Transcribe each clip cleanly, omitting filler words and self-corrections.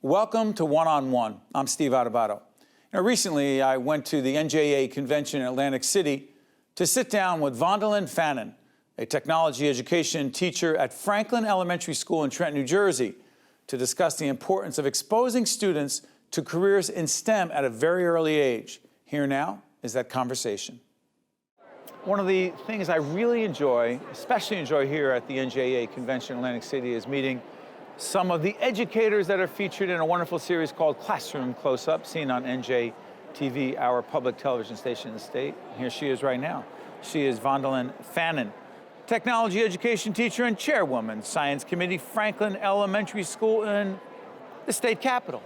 Welcome to One-on-One. I'm Steve Adubato. Recently, I went to the NJEA Convention in Atlantic City to sit down with Vondalyn Fannin, a technology education teacher at Franklin Elementary School in Trenton, New Jersey, to discuss the importance of exposing students to careers in STEM at a very early age. Here now is that conversation. One of the things I really enjoy, especially enjoy here at the NJEA Convention in Atlantic City, is meeting some of the educators that are featured in a wonderful series called Classroom Close-Up, seen on NJTV, our public television station in the state. Here she is right now. She is Vondalyn Fannin, technology education teacher and chairwoman, Science Committee, Franklin Elementary School in the state capital.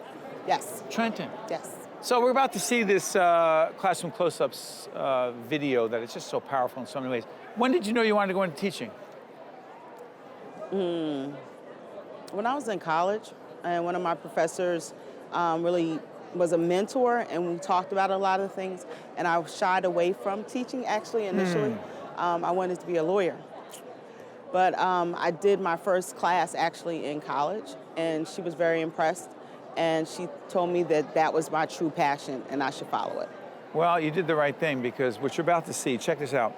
Yes. Trenton. Yes. So we're about to see this Classroom Close-Ups video that is just so powerful in so many ways. When did you know you wanted to go into teaching? When I was in college, and one of my professors really was a mentor, and we talked about a lot of things, and I shied away from teaching, actually, initially. I wanted to be a lawyer. But I did my first class, actually, in college, and she was very impressed, and she told me that that was my true passion, and I should follow it. Well, you did the right thing, because what you're about to see, check this out.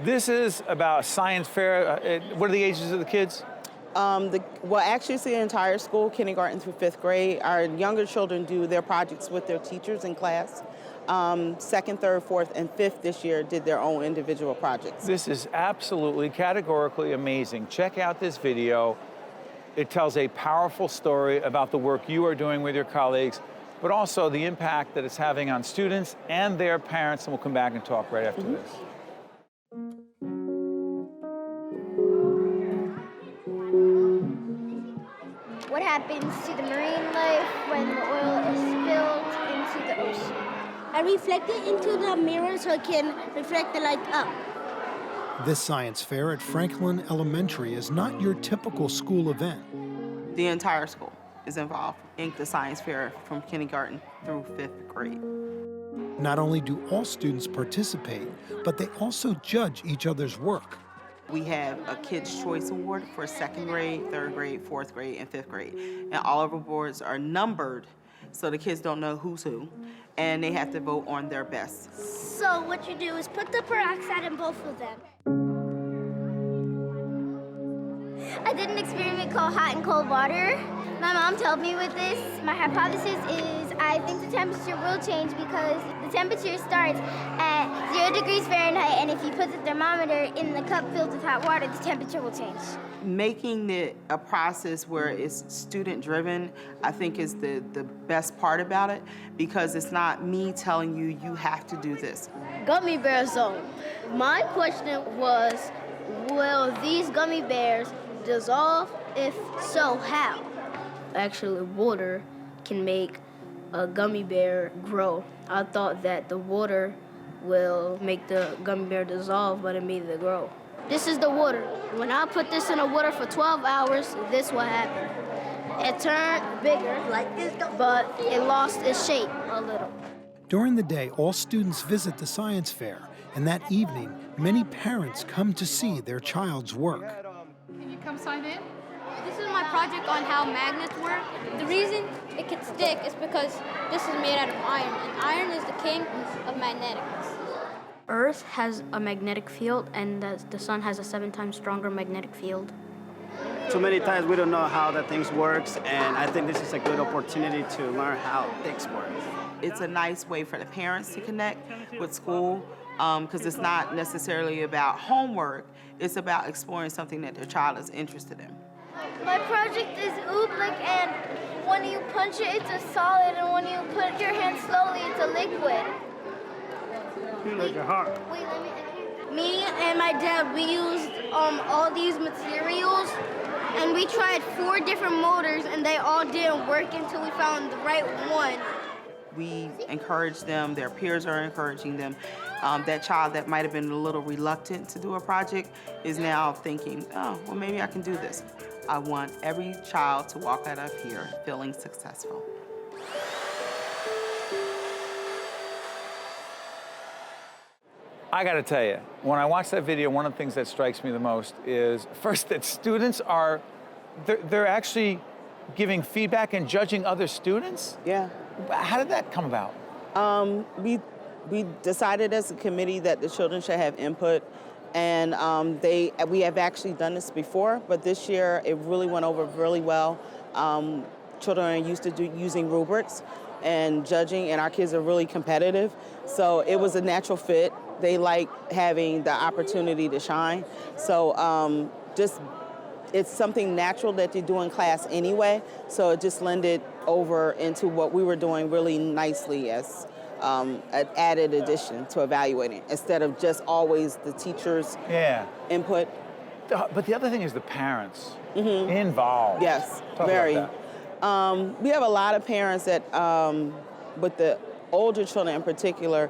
This is about science fair. What are the ages of the kids? Well, actually, it's the entire school, kindergarten through 5th grade. Our younger children do their projects with their teachers in class. 2nd, 3rd, 4th, and 5th this year did their own individual projects. This is absolutely, categorically amazing. Check out this video. It tells a powerful story about the work you are doing with your colleagues, but also the impact that it's having on students and their parents, and we'll come back and talk right after this. What happens to the marine life when the oil is spilled into the ocean? I reflect it into the mirror so it can reflect the light up. This science fair at Franklin Elementary is not your typical school event. The entire school is involved in the science fair from kindergarten through 5th grade. Not only do all students participate, but they also judge each other's work. We have a Kids' Choice Award for 2nd grade, 3rd grade, 4th grade, and 5th grade. And all of our boards are numbered so the kids don't know who's who, and they have to vote on their best. So what you do is put the peroxide in both of them. I did an experiment called hot and cold water. My mom told me with this, my hypothesis is I think the temperature will change because the temperature starts at 0 degrees Fahrenheit, and if you put the thermometer in the cup filled with hot water, the temperature will change. Making it a process where it's student-driven, I think is the best part about it, because it's not me telling you, you have to do this. Gummy bear zone. My question was, will these gummy bears dissolve? If so, how? Actually, water can make a gummy bear grow. I thought that the water will make the gummy bear dissolve, but it made it grow. This is the water. When I put this in the water for 12 hours, this what happened. It turned bigger, but it lost its shape a little. During the day, all students visit the science fair, and that evening, many parents come to see their child's work. Can you come sign in? This is my project on how magnets work. The reason it can stick is because this is made out of iron, and iron is the king of magnetics. Earth has a magnetic field, and the sun has a 7 times stronger magnetic field. Too many times we don't know how that things works, and I think this is a good opportunity to learn how things work. It's a nice way for the parents to connect with school, because it's not necessarily about homework, it's about exploring something that their child is interested in. My project is oobleck, and when you punch it, it's a solid, and when you put your hand slowly, it's a liquid. Like a heart. Wait, let me... Me and my dad, we used all these materials, and we tried 4 different motors, and they all didn't work until we found the right one. We encourage them, their peers are encouraging them. That child that might have been a little reluctant to do a project is now thinking, oh, well, maybe I can do this. I want every child to walk out of here feeling successful. I got to tell you, when I watch that video, one of the things that strikes me the most is, first, that students are, they're actually giving feedback and judging other students? Yeah. How did that come about? We decided as a committee that the children should have input, and we have actually done this before, but this year it really went over really well. Children are used to using rubrics and judging, and our kids are really competitive, so it was a natural fit. They like having the opportunity to shine, so it's something natural that they do in class anyway, so it just lended over into what we were doing really nicely as an added addition to evaluating, instead of just always the teacher's input. But the other thing is the parents involved. Yes, Talk very. about that. We have a lot of parents that, with the older children in particular,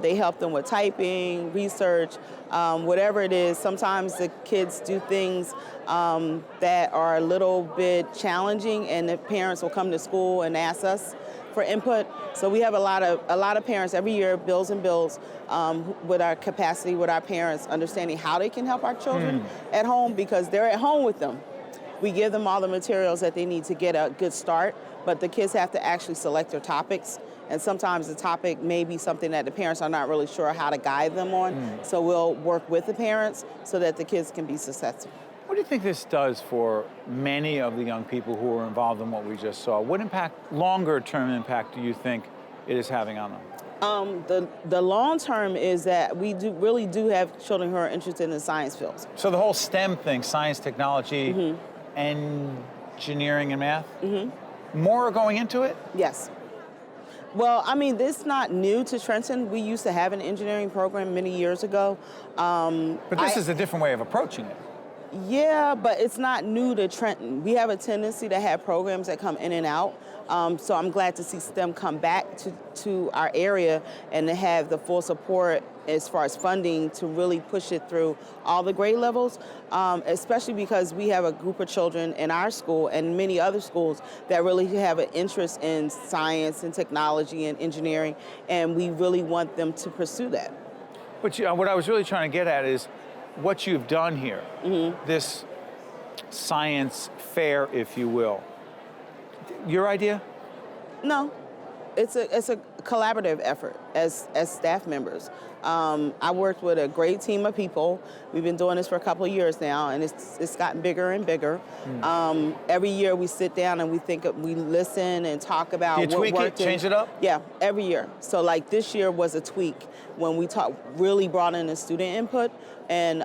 they help them with typing, research, whatever it is. Sometimes the kids do things that are a little bit challenging, and the parents will come to school and ask us for input. So we have a lot of parents every year, bills and bills, with our capacity, with our parents, understanding how they can help our children at home, because they're at home with them. We give them all the materials that they need to get a good start, but the kids have to actually select their topics. And sometimes the topic may be something that the parents are not really sure how to guide them on. So we'll work with the parents so that the kids can be successful. What do you think this does for many of the young people who are involved in what we just saw? What impact, longer term impact, do you think it is having on them? The long term is that we really do have children who are interested in the science fields. So the whole STEM thing, science, technology, engineering, and math, more are going into it? Yes. Well, I mean, this is not new to Trenton. We used to have an engineering program many years ago. But this is a different way of approaching it. Yeah, but it's not new to Trenton. We have a tendency to have programs that come in and out. So I'm glad to see STEM come back to our area and to have the full support as far as funding to really push it through all the grade levels, especially because we have a group of children in our school and many other schools that really have an interest in science and technology and engineering, and we really want them to pursue that. But what I was really trying to get at is what you've done here, this science fair, if you will. Your idea? No, it's a collaborative effort as staff members. I worked with a great team of people. We've been doing this for a couple of years now, and it's gotten bigger and bigger. Every year we sit down and we listen and talk about what worked. Do you tweak it, change it up? Yeah, every year. So like this year was a tweak when we really brought in the student input, and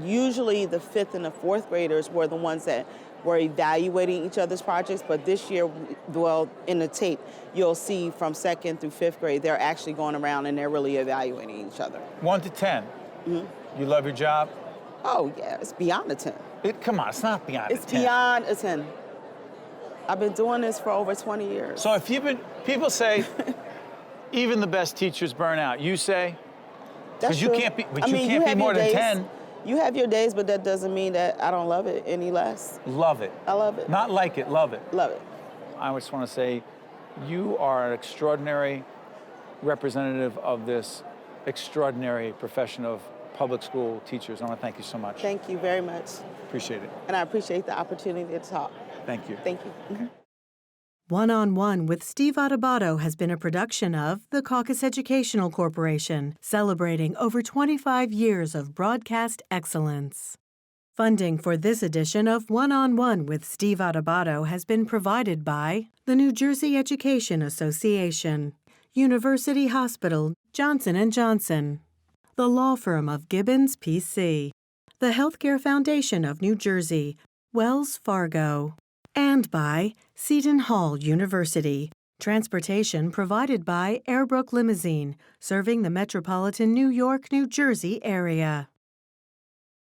usually the 5th and the 4th graders were the ones that were evaluating each other's projects, but this year, well, in the tape, you'll see from 2nd through 5th grade, they're actually going around and they're really evaluating each other. 1 to 10. You love your job? Oh, yeah, it's beyond a 10. Come on, it's not beyond a 10. It's beyond a 10. I've been doing this for over 20 years. So if people say, even the best teachers burn out, you say? That's true. You can't be more than 10. You have your days, but that doesn't mean that I don't love it any less. Love it. I love it. Not like it, love it. Love it. I just want to say, you are an extraordinary representative of this extraordinary profession of public school teachers. I want to thank you so much. Thank you very much. Appreciate it. And I appreciate the opportunity to talk. Thank you. Thank you. One-on-One with Steve Adubato has been a production of the Caucus Educational Corporation, celebrating over 25 years of broadcast excellence. Funding for this edition of One-on-One with Steve Adubato has been provided by the New Jersey Education Association, University Hospital, Johnson & Johnson, the law firm of Gibbons, P.C., the Healthcare Foundation of New Jersey, Wells Fargo, and by Seton Hall University. Transportation provided by Airbrook Limousine, serving the metropolitan New York, New Jersey area.